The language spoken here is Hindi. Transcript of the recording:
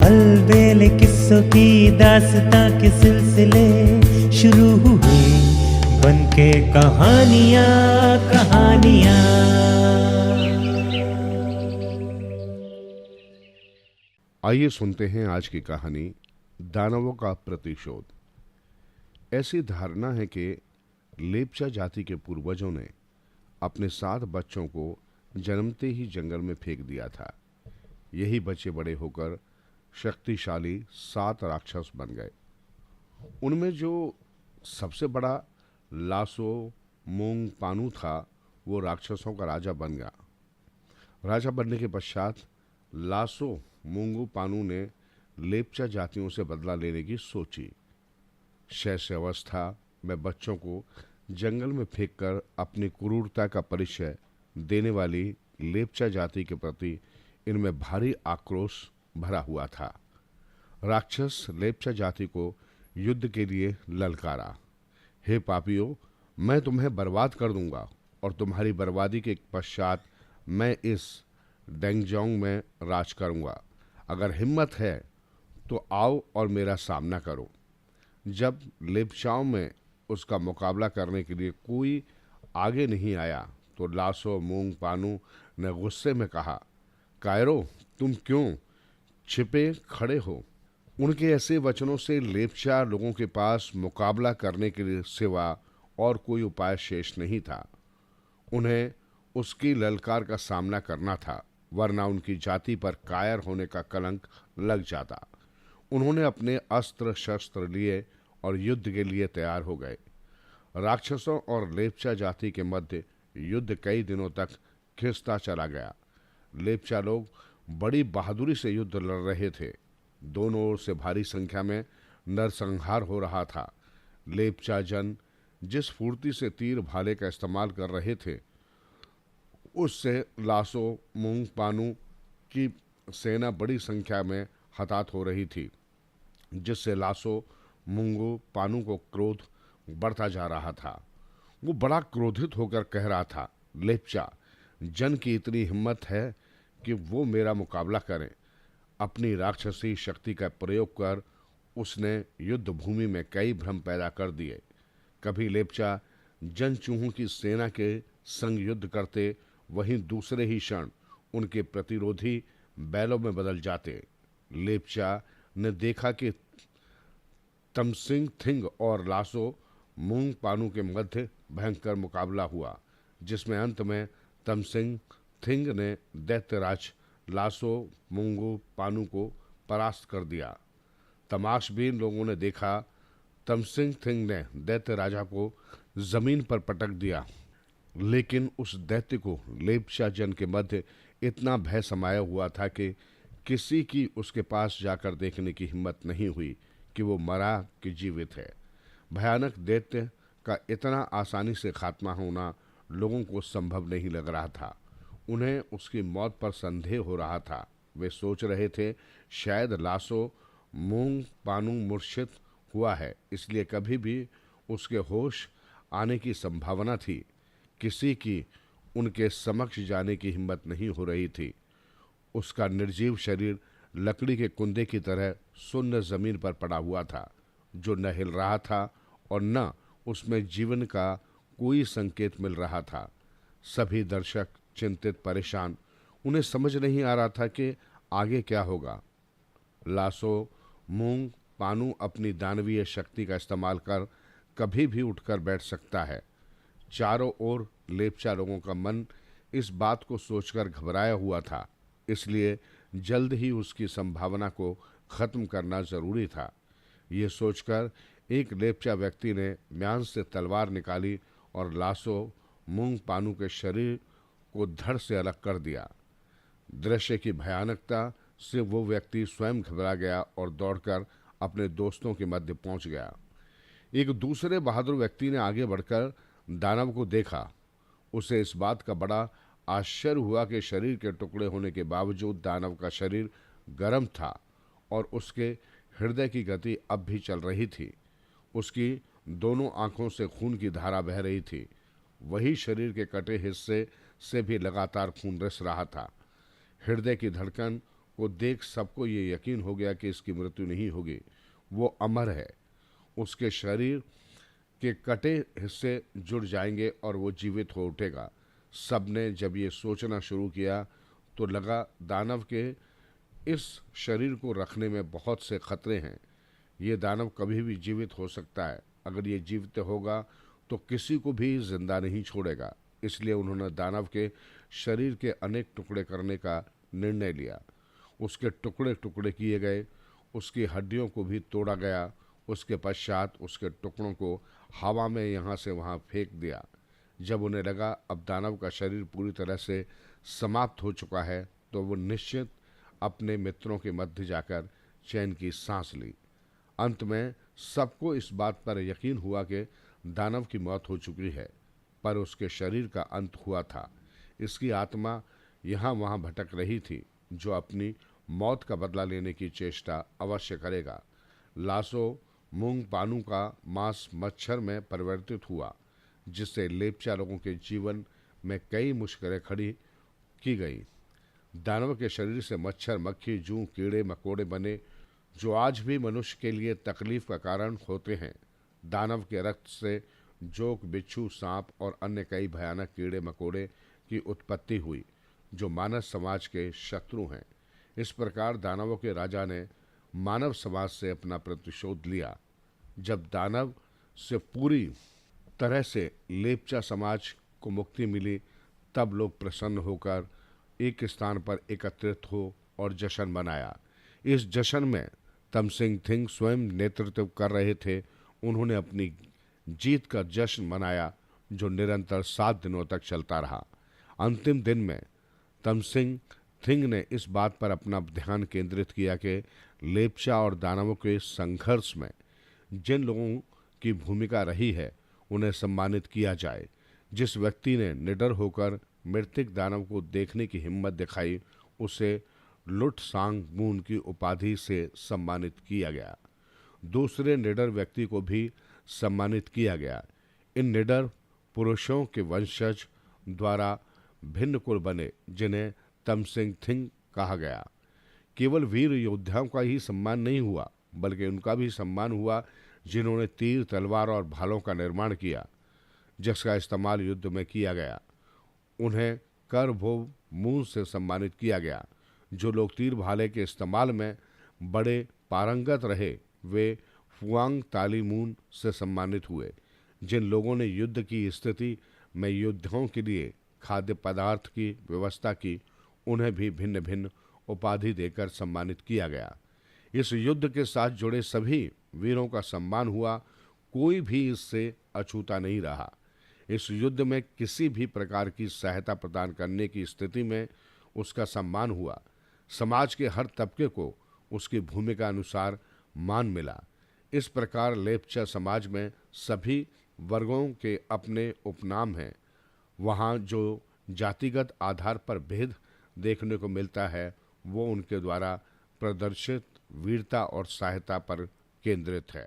अलबेले किस्सों की दास्तां के सिलसिले शुरू हुए बनके कहानियां कहानियां। आइए सुनते हैं आज की कहानी दानवों का प्रतिशोध। ऐसी धारणा है कि लेप्चा जाति के पूर्वजों ने अपने 7 बच्चों को जन्मते ही जंगल में फेंक दिया था। यही बच्चे बड़े होकर शक्तिशाली 7 राक्षस बन गए। उनमें जो सबसे बड़ा लासो मूंग पानू था, वो राक्षसों का राजा बन गया। राजा बनने के पश्चात लासो मूंगू पानू ने लेप्चा जातियों से बदला लेने की सोची। शैशवावस्था में बच्चों को जंगल में फेंककर अपनी क्रूरता का परिचय देने वाली लेप्चा जाति के प्रति इनमें भारी आक्रोश भरा हुआ था। राक्षस लेप्चा जाति को युद्ध के लिए ललकारा। हे पापियों, मैं तुम्हें बर्बाद कर दूंगा और तुम्हारी बर्बादी के पश्चात मैं इस डेंगजोंग में राज करूंगा। अगर हिम्मत है तो आओ और मेरा सामना करो। जब लेप्चाओं में उसका मुकाबला करने के लिए कोई आगे नहीं आया तो लासो मूंग पानू ने गुस्से में कहा, कायरो, तुम क्यों छिपे खड़े हो? उनके ऐसे वचनों से लेप्चा लोगों के पास मुकाबला करने के लिए सिवा और कोई उपाय शेष नहीं था। उन्हें उसकी ललकार का सामना करना था, वरना उनकी जाति पर कायर होने का कलंक लग जाता। उन्होंने अपने अस्त्र शस्त्र लिए और युद्ध के लिए तैयार हो गए। राक्षसों और लेप्चा जाति के मध्य युद्ध कई दिनों तक खिंचता चला गया। लेप्चा लोग बड़ी बहादुरी से युद्ध लड़ रहे थे। दोनों ओर से भारी संख्या में नरसंहार हो रहा था। लेप्चा जन जिस फुर्ती से तीर भाले का इस्तेमाल कर रहे थे, उससे लासो मूंग पानू की सेना बड़ी संख्या में हताहत हो रही थी, जिससे लासो मूंगू पानू को क्रोध बढ़ता जा रहा था। वो बड़ा क्रोधित होकर कह रहा था, लेप्चा जन की इतनी हिम्मत है कि वो मेरा मुकाबला करें। अपनी राक्षसी शक्ति का प्रयोग कर उसने युद्ध भूमि में कई भ्रम पैदा कर दिए। कभी लेप्चा जन चूहों की सेना के संग युद्ध करते, वहीं दूसरे ही क्षण उनके प्रतिरोधी बैलों में बदल जाते। लेप्चा ने देखा कि तमसिंग थिंग और लासो मूंग पानू के मध्य भयंकर मुकाबला हुआ, जिसमें अंत में तमसिंग थिंग ने दैत्यराज लासो मूंगू पानू को परास्त कर दिया। तमाशबीन लोगों ने देखा तमसिंग थिंग ने दैत्य राजा को जमीन पर पटक दिया, लेकिन उस दैत्य को लेप्चा जन के मध्य इतना भय समाया हुआ था कि किसी की उसके पास जाकर देखने की हिम्मत नहीं हुई कि वो मरा कि जीवित है। भयानक दैत्य का इतना आसानी से खात्मा होना लोगों को संभव नहीं लग रहा था। उन्हें उसकी मौत पर संदेह हो रहा था। वे सोच रहे थे शायद लासो मूंग पानू मूर्छित हुआ है, इसलिए कभी भी उसके होश आने की संभावना थी। किसी की उनके समक्ष जाने की हिम्मत नहीं हो रही थी। उसका निर्जीव शरीर लकड़ी के कुंदे की तरह सुन्न जमीन पर पड़ा हुआ था, जो न हिल रहा था और न उसमें जीवन का कोई संकेत मिल रहा था। सभी दर्शक चिंतित परेशान, उन्हें समझ नहीं आ रहा था कि आगे क्या होगा। लासो मूंग पानू अपनी दानवीय शक्ति का इस्तेमाल कर कभी भी उठकर बैठ सकता है। चारों ओर लेप्चा लोगों का मन इस बात को सोचकर घबराया हुआ था, इसलिए जल्द ही उसकी संभावना को खत्म करना जरूरी था। ये सोचकर एक लेप्चा व्यक्ति ने म्यान से तलवार निकाली और लासो मूंग पानू के शरीर को धड़ से अलग कर दिया। दृश्य की भयानकता से वो व्यक्ति स्वयं घबरा गया और दौड़कर अपने दोस्तों के मध्य पहुंच गया। एक दूसरे बहादुर व्यक्ति ने आगे बढ़कर दानव को देखा। उसे इस बात का बड़ा आश्चर्य हुआ कि शरीर के टुकड़े होने के बावजूद दानव का शरीर गर्म था और उसके हृदय की गति अब भी चल रही थी। उसकी दोनों आंखों से खून की धारा बह रही थी। वही शरीर के कटे हिस्से से भी लगातार खून रिस रहा था। हृदय की धड़कन को देख सबको ये यकीन हो गया कि इसकी मृत्यु नहीं होगी, वो अमर है। उसके शरीर के कटे हिस्से जुड़ जाएंगे और वो जीवित हो उठेगा। सबने जब ये सोचना शुरू किया तो लगा दानव के इस शरीर को रखने में बहुत से खतरे हैं। ये दानव कभी भी जीवित हो सकता है। अगर ये जीवित होगा तो किसी को भी जिंदा नहीं छोड़ेगा। इसलिए उन्होंने दानव के शरीर के अनेक टुकड़े करने का निर्णय लिया। उसके टुकड़े टुकड़े किए गए, उसकी हड्डियों को भी तोड़ा गया। उसके पश्चात उसके टुकड़ों को हवा में यहाँ से वहाँ फेंक दिया। जब उन्हें लगा अब दानव का शरीर पूरी तरह से समाप्त हो चुका है तो वो निश्चित अपने मित्रों के मध्य जाकर चैन की सांस ली। अंत में सबको इस बात पर यकीन हुआ कि दानव की मौत हो चुकी है, पर उसके शरीर का अंत हुआ था। इसकी आत्मा यहाँ वहाँ भटक रही थी, जो अपनी मौत का बदला लेने की चेष्टा अवश्य करेगा। लाशों मूंग पानू का मांस मच्छर में परिवर्तित हुआ, जिससे लेप्चा लोगों के जीवन में कई मुश्किलें खड़ी की गई। दानव के शरीर से मच्छर, मक्खी, जूं, कीड़े मकोड़े बने, जो आज भी मनुष्य के लिए तकलीफ का कारण होते हैं। दानव के रक्त से जोक, बिच्छू, सांप और अन्य कई भयानक कीड़े मकोड़े की उत्पत्ति हुई, जो मानव समाज के शत्रु हैं। इस प्रकार दानवों के राजा ने मानव समाज से अपना प्रतिशोध लिया। जब दानव से पूरी तरह से लेप्चा समाज को मुक्ति मिली, तब लोग प्रसन्न होकर एक स्थान पर एकत्रित हो और जश्न मनाया। इस जश्न में तमसिंग थिंग स्वयं नेतृत्व कर रहे थे। उन्होंने अपनी जीत का जश्न मनाया, जो निरंतर 7 दिनों तक चलता रहा। अंतिम दिन में तमसिंग थिंग ने इस बात पर अपना ध्यान केंद्रित किया कि लेप्चा और दानवों के संघर्ष में जिन लोगों की भूमिका रही है उन्हें सम्मानित किया जाए। जिस व्यक्ति ने निडर होकर मृतक दानव को देखने की हिम्मत दिखाई, उसे लुट सांग मून की उपाधि से सम्मानित किया गया। दूसरे निडर व्यक्ति को भी सम्मानित किया गया। इन निडर पुरुषों के वंशज द्वारा भिन्न कुल बने, जिन्हें तमसिंग थिंग कहा गया। केवल वीर योद्धाओं का ही सम्मान नहीं हुआ, बल्कि उनका भी सम्मान हुआ जिन्होंने तीर, तलवार और भालों का निर्माण किया, जिसका इस्तेमाल युद्ध में किया गया। उन्हें कर भोव मून से सम्मानित किया गया। जो लोग तीर भाले के इस्तेमाल में बड़े पारंगत रहे, वे फुआंग ताली मून से सम्मानित हुए। जिन लोगों ने युद्ध की स्थिति में योद्धाओं के लिए खाद्य पदार्थ की व्यवस्था की, उन्हें भी भिन्न भिन्न उपाधि देकर सम्मानित किया गया। इस युद्ध के साथ जुड़े सभी वीरों का सम्मान हुआ। कोई भी इससे अछूता नहीं रहा। इस युद्ध में किसी भी प्रकार की सहायता प्रदान करने की स्थिति में उसका सम्मान हुआ। समाज के हर तबके को उसकी भूमिका अनुसार मान मिला। इस प्रकार लेप्चा समाज में सभी वर्गों के अपने उपनाम हैं। वहाँ जो जातिगत आधार पर भेद देखने को मिलता है, वो उनके द्वारा प्रदर्शित वीरता और सहायता पर केंद्रित है।